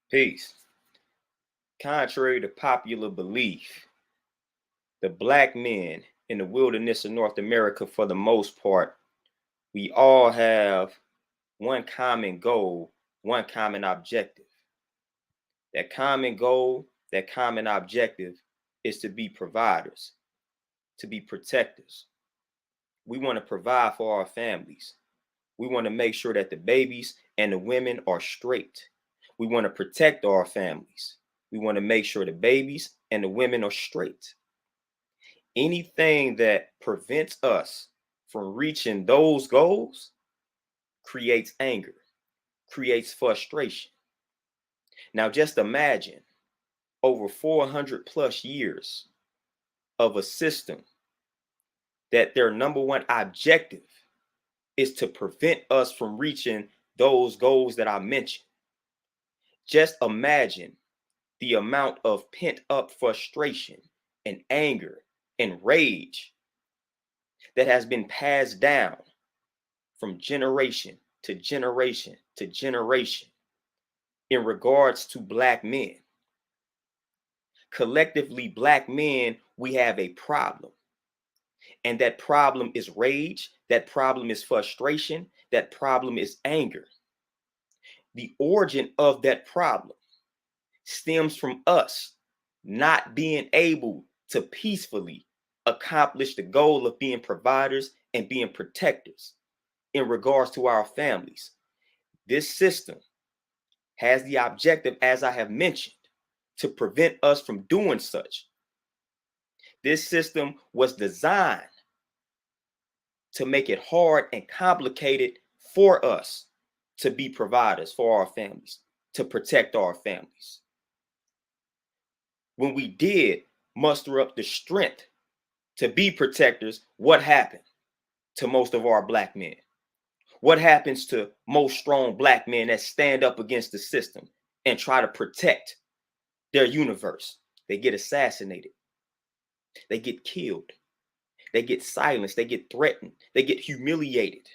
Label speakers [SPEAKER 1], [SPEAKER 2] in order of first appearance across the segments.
[SPEAKER 1] Peace. Contrary to popular belief, the black men in the wilderness of North America, for the most part, we all have one common goal, one common objective. That common goal, that common objective is to be providers, to be protectors. We want to provide for our families. We want to make sure that the babies and the women are straight. We want to protect our families. We want to make sure the babies and the women are straight. Anything that prevents us from reaching those goals creates anger, creates frustration. Now, just imagine over 400 plus years of a system that their number one objective is to prevent us from reaching those goals that I mentioned. Just imagine the amount of pent up frustration and anger and rage that has been passed down from generation to generation to generation in regards to black men. Collectively, black men, we have a problem. And that problem is rage, that problem is frustration, that problem is anger. The origin of that problem stems from us not being able to peacefully accomplish the goal of being providers and being protectors in regards to our families. This system has the objective, as I have mentioned, to prevent us from doing such. This system was designed to make it hard and complicated for us to be providers for our families, to protect our families. When we did muster up the strength to be protectors, what happened to most of our black men? What happens to most strong black men that stand up against the system and try to protect their universe? They get assassinated. They get killed. They get silenced. They get threatened. They get humiliated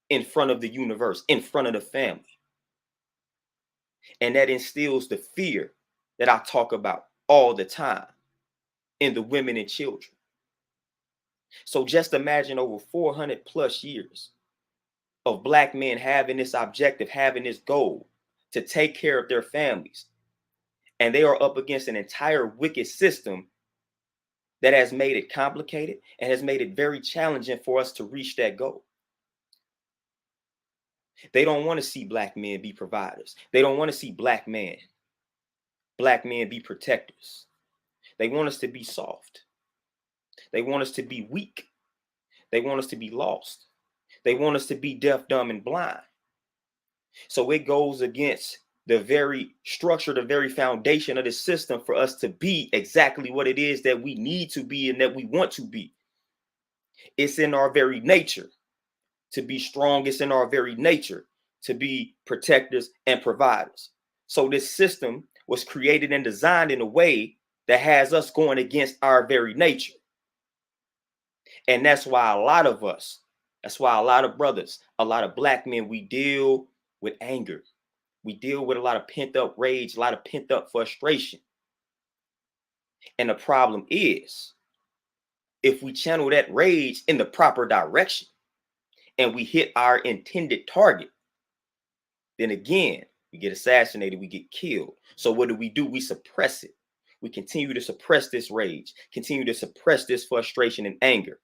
[SPEAKER 1] in front of the universe, in front of the family. And that instills the fear that I talk about all the time in the women and children. So just imagine over 400 plus years of black men having this objective, having this goal to take care of their families. And they are up against an entire wicked system that has made it complicated and has made it very challenging for us to reach that goal. They don't want to see black men be providers. They don't want to see black men be protectors. They want us to be soft. They want us to be weak. They want us to be lost. They want us to be deaf, dumb, and blind. So it goes against the very structure, the very foundation of the system for us to be exactly what it is that we need to be and that we want to be. It's in our very nature to be strong. It's in our very nature to be protectors and providers. So this system was created and designed in a way that has us going against our very nature. And that's why a lot of us, that's why a lot of brothers, a lot of black men, we deal with anger. We deal with a lot of pent up rage, a lot of pent up frustration. And the problem is, if we channel that rage in the proper direction and we hit our intended target, then again, we get assassinated, we get killed. So what do? We suppress it. We continue to suppress this rage, continue to suppress this frustration and anger.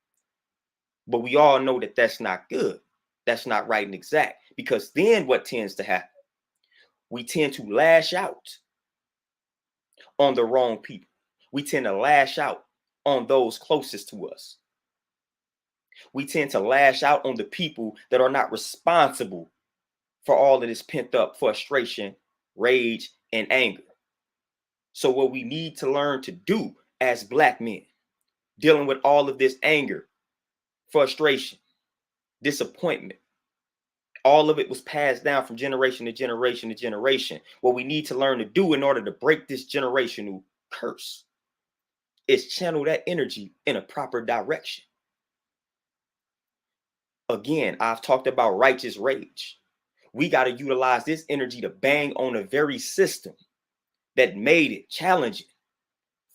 [SPEAKER 1] But we all know that that's not good. That's not right and exact. Because then what tends to happen? We tend to lash out on the wrong people. We tend to lash out on those closest to us. We tend to lash out on the people that are not responsible for all of this pent up frustration, rage, and anger. So what we need to learn to do as black men, dealing with all of this anger, frustration, disappointment, all of it was passed down from generation to generation to generation. What we need to learn to do in order to break this generational curse is channel that energy in a proper direction. Again, I've talked about righteous rage. We got to utilize this energy to bang on the very system that made it challenging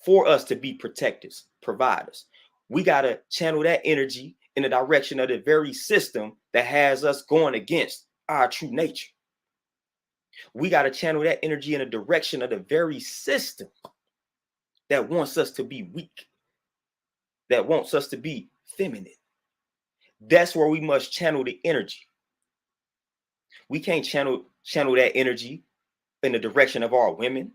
[SPEAKER 1] for us to be protectors, providers. We got to channel that energy in the direction of the very system that has us going against our true nature. We got to channel that energy in the direction of the very system that wants us to be weak, that wants us to be feminine. That's where we must channel the energy. We can't channel that energy in the direction of our women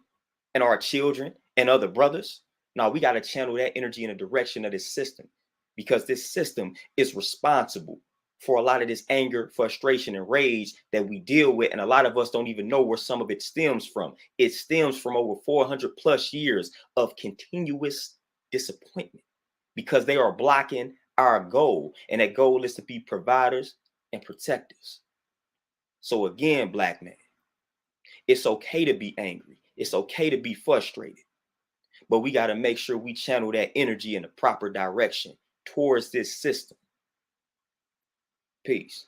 [SPEAKER 1] and our children and other brothers. No, we got to channel that energy in the direction of this system, because this system is responsible for a lot of this anger, frustration, and rage that we deal with. And a lot of us don't even know where some of it stems from. It stems from over 400 plus years of continuous disappointment, because they are blocking our goal. And that goal is to be providers and protectors. So again, Black man, it's okay to be angry. It's okay to be frustrated. But we got to make sure we channel that energy in the proper direction towards this system. Peace.